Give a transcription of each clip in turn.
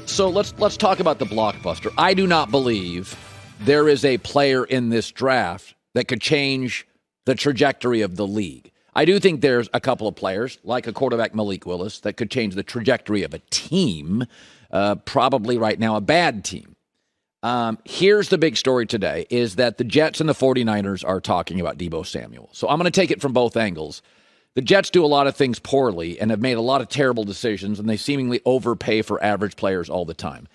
So let's talk about the blockbuster. I do not believe there is a player in this draft that could change the trajectory of the league. I do think there's a couple of players, like a quarterback Malik Willis, that could change the trajectory of a team, probably right now a bad team. Here's the big story today, is that the Jets and the 49ers are talking about Deebo Samuel. So I'm going to take it from both angles. The Jets do a lot of things poorly and have made a lot of terrible decisions, and they seemingly overpay for average players all the time.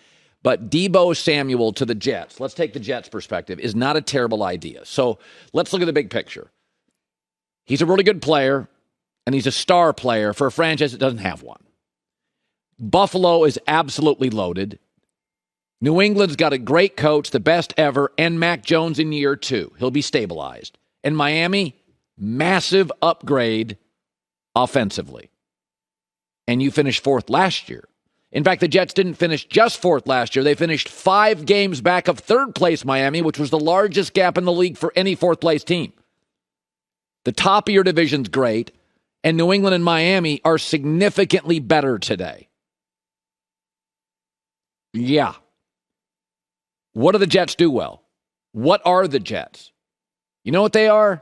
But Deebo Samuel to the Jets, let's take the Jets' perspective, is not a terrible idea. So let's look at the big picture. He's a really good player, and he's a star player for a franchise that doesn't have one. Buffalo is absolutely loaded. New England's got a great coach, the best ever, and Mac Jones in year 2. He'll be stabilized. And Miami, massive upgrade offensively. And you finished 4th last year. In fact, the Jets didn't finish just 4th last year. They finished 5 games back of 3rd place Miami, which was the largest gap in the league for any 4th place team. The top of your division's great, and New England and Miami are significantly better today. Yeah. What do the Jets do well? What are the Jets? You know what they are?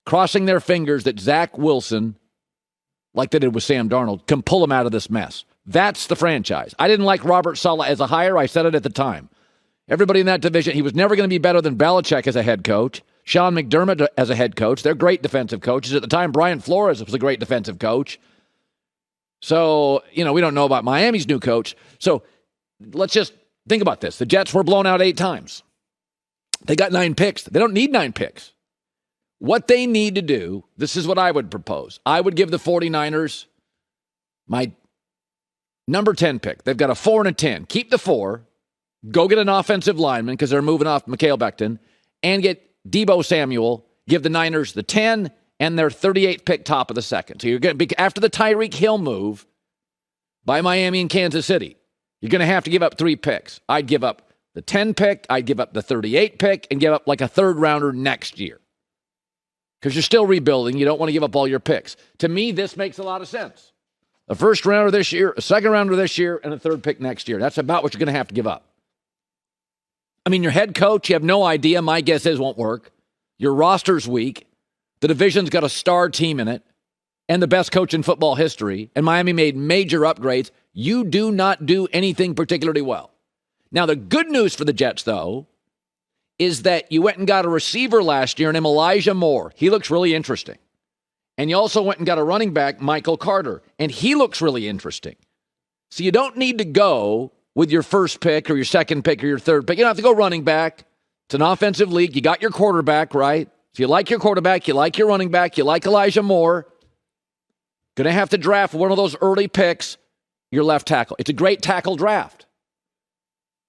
Crossing their fingers that Zach Wilson, like they did with Sam Darnold, can pull them out of this mess. That's the franchise. I didn't like Robert Saleh as a hire. I said it at the time. Everybody in that division, he was never going to be better than Belichick as a head coach. Sean McDermott as a head coach. They're great defensive coaches. At the time, Brian Flores was a great defensive coach. So, we don't know about Miami's new coach. So let's just think about this. The Jets were blown out 8 times. They got 9 picks. They don't need 9 picks. What they need to do, this is what I would propose. I would give the 49ers my number 10 pick. They've got a 4 and a 10. Keep the 4. Go get an offensive lineman because they're moving off Mikael Becton. And get Deebo Samuel. Give the Niners the 10 and their 38th pick top of the second. So you're going to be, after the Tyreek Hill move by Miami and Kansas City, you're going to have to give up 3 picks. I'd give up the 10 pick, I'd give up the 38 pick, and give up like a 3rd rounder next year. Because you're still rebuilding. You don't want to give up all your picks. To me, this makes a lot of sense. A 1st rounder this year, a 2nd rounder this year, and a 3rd pick next year. That's about what you're going to have to give up. I mean, your head coach, you have no idea. My guess is won't work. Your roster's weak. The division's got a star team in it and the best coach in football history. And Miami made major upgrades. You do not do anything particularly well. Now, the good news for the Jets, though, is that you went and got a receiver last year named Elijah Moore. He looks really interesting. And you also went and got a running back, Michael Carter, and he looks really interesting. So you don't need to go with your 1st pick or your 2nd pick or your 3rd pick. You don't have to go running back. It's an offensive league. You got your quarterback, right? So you like your quarterback, you like your running back, you like Elijah Moore. Going to have to draft one of those early picks, your left tackle. It's a great tackle draft.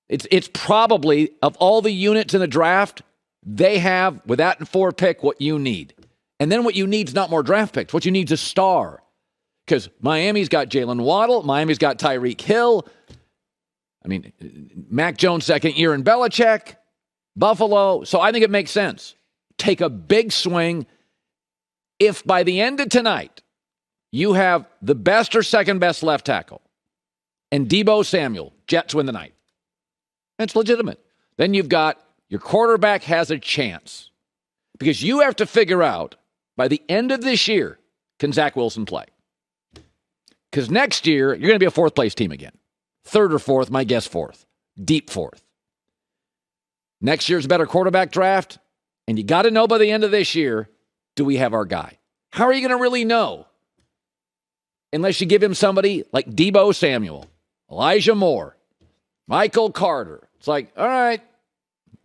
It's probably, of all the units in the draft, they have, with that 4 pick, what you need. And then what you need is not more draft picks. What you need is a star. Because Miami's got Jalen Waddle. Miami's got Tyreek Hill. I mean, Mac Jones' 2nd year in Belichick. Buffalo. So I think it makes sense. Take a big swing. If by the end of tonight, you have the best or 2nd best left tackle and Deebo Samuel, Jets win the night. It's legitimate. Then you've got your quarterback has a chance. Because you have to figure out, by the end of this year, can Zach Wilson play? Because next year, you're going to be a 4th place team again. 3rd or 4th, my guess 4th. Deep 4th. Next year's a better quarterback draft. And you got to know by the end of this year, do we have our guy? How are you going to really know? Unless you give him somebody like Deebo Samuel, Elijah Moore, Michael Carter. It's like, all right,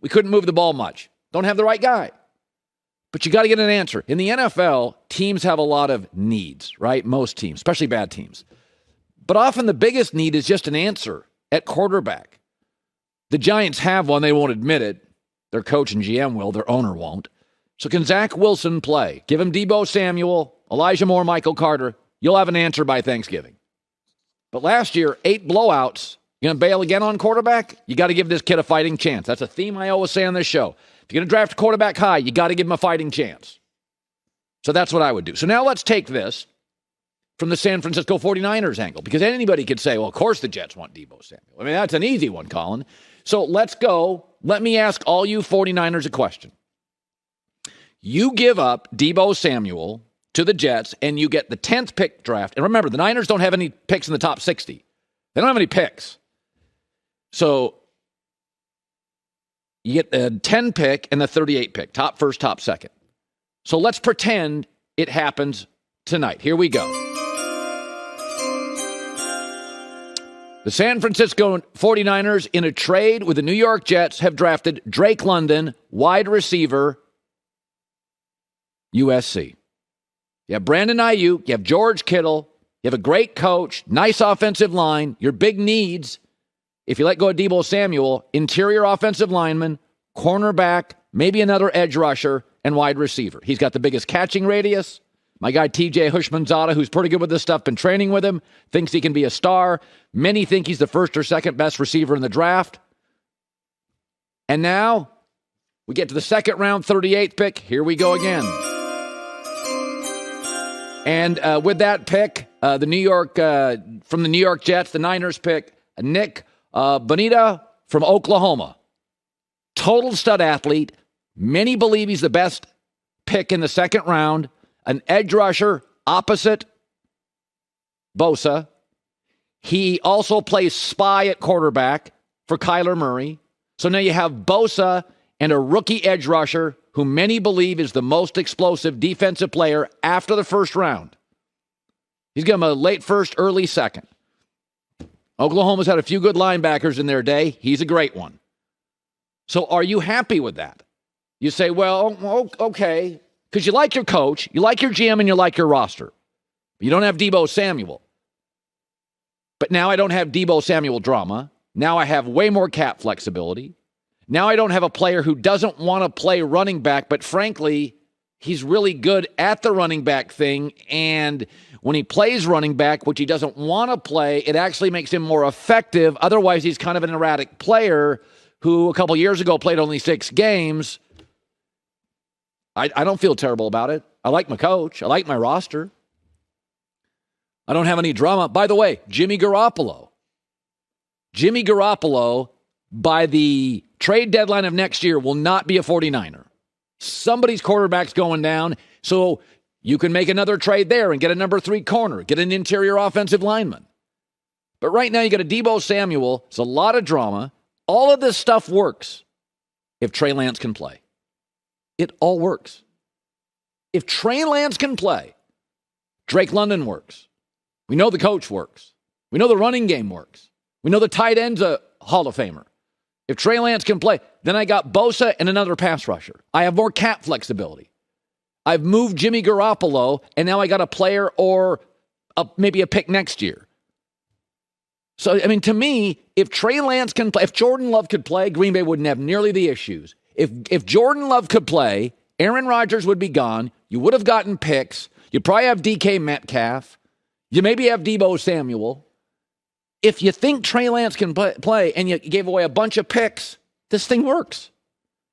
we couldn't move the ball much. Don't have the right guy. But you got to get an answer. In the NFL, teams have a lot of needs, right? Most teams, especially bad teams. But often the biggest need is just an answer at quarterback. The Giants have one. They won't admit it. Their coach and GM will. Their owner won't. So can Zach Wilson play? Give him Deebo Samuel, Elijah Moore, Michael Carter. You'll have an answer by Thanksgiving. But last year, 8 blowouts. You're going to bail again on quarterback? You got to give this kid a fighting chance. That's a theme I always say on this show. If you're going to draft a quarterback high, you got to give him a fighting chance. So that's what I would do. So now let's take this from the San Francisco 49ers angle, because anybody could say, well, of course the Jets want Deebo Samuel. I mean, that's an easy one, Colin. So let's go. Let me ask all you 49ers a question. You give up Deebo Samuel to the Jets, and you get the 10th pick draft. And remember, the Niners don't have any picks in the top 60. They don't have any picks. So you get the 10 pick and the 38 pick, top first, top second. So let's pretend it happens tonight. Here we go. The San Francisco 49ers, in a trade with the New York Jets, have drafted Drake London, wide receiver, USC. You have Brandon Ayuk, you have George Kittle, you have a great coach, nice offensive line. Your big needs, if you let go of Deebo Samuel, interior offensive lineman, cornerback, maybe another edge rusher, and wide receiver. He's got the biggest catching radius. My guy TJ Hushmanzada, who's pretty good with this stuff, been training with him, thinks he can be a star. Many think he's the first or second best receiver in the draft. And now we get to the second round, 38th pick. Here we go again. And with that pick, from the New York Jets, the Niners pick Nick Bonita from Oklahoma. Total stud athlete. Many believe he's the best pick in the second round. An edge rusher opposite Bosa. He also plays spy at quarterback for Kyler Murray. So now you have Bosa and a rookie edge rusher who many believe is the most explosive defensive player after the first round. He's got him a late first, early second. Oklahoma's had a few good linebackers in their day. He's a great one. So are you happy with that? You say, well, okay, because you like your coach, you like your GM, and you like your roster. You don't have Deebo Samuel. But now I don't have Deebo Samuel drama. Now I have way more cap flexibility. Now I don't have a player who doesn't want to play running back, but frankly, he's really good at the running back thing. And when he plays running back, which he doesn't want to play, it actually makes him more effective. Otherwise, he's kind of an erratic player who a couple years ago played only 6 games. I don't feel terrible about it. I like my coach. I like my roster. I don't have any drama. By the way, Jimmy Garoppolo, by the trade deadline of next year, will not be a 49er. Somebody's quarterback's going down, so you can make another trade there and get a number 3 corner, get an interior offensive lineman. But right now you got a Deebo Samuel. It's a lot of drama. All of this stuff works if Trey Lance can play. It all works. If Trey Lance can play, Drake London works. We know the coach works. We know the running game works. We know the tight end's a Hall of Famer. If Trey Lance can play, then I got Bosa and another pass rusher. I have more cap flexibility. I've moved Jimmy Garoppolo, and now I got a player or maybe a pick next year. So, I mean, to me, if Trey Lance can play, if Jordan Love could play, Green Bay wouldn't have nearly the issues. If Jordan Love could play, Aaron Rodgers would be gone. You would have gotten picks. You'd probably have DK Metcalf. You maybe have Deebo Samuel. If you think Trey Lance can play and you gave away a bunch of picks, this thing works.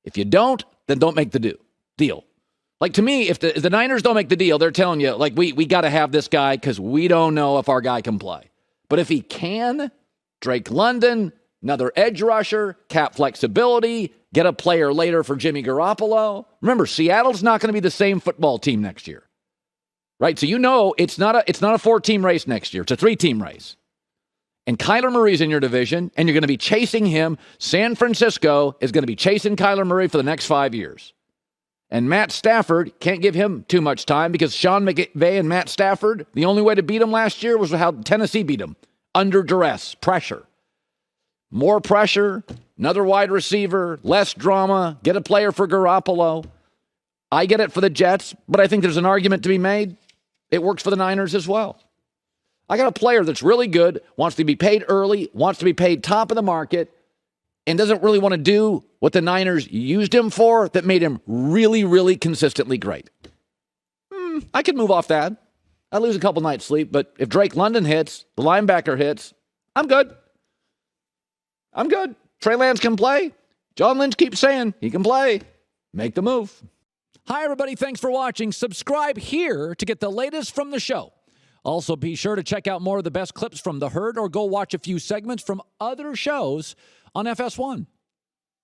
If you don't, then don't make the deal. Like, to me, if the Niners don't make the deal, they're telling you, like, we got to have this guy because we don't know if our guy can play. But if he can, Drake London, another edge rusher, cap flexibility, get a player later for Jimmy Garoppolo. Remember, Seattle's not going to be the same football team next year. Right? So you know it's not a 4-team race next year. It's a 3-team race. And Kyler Murray's in your division, and you're going to be chasing him. San Francisco is going to be chasing Kyler Murray for the next 5 years. And Matt Stafford, can't give him too much time because Sean McVay and Matt Stafford, the only way to beat him last year was how Tennessee beat him. Under duress, pressure. More pressure, another wide receiver, less drama, get a player for Garoppolo. I get it for the Jets, but I think there's an argument to be made. It works for the Niners as well. I got a player that's really good, wants to be paid early, wants to be paid top of the market, and doesn't really want to do what the Niners used him for that made him really, really consistently great. I could move off that. I lose a couple nights sleep, but if Drake London hits, the linebacker hits, I'm good. Trey Lance can play. John Lynch keeps saying he can play. Make the move. Hi, everybody. Thanks for watching. Subscribe here to get the latest from the show. Also, be sure to check out more of the best clips from The Herd or go watch a few segments from other shows on FS1.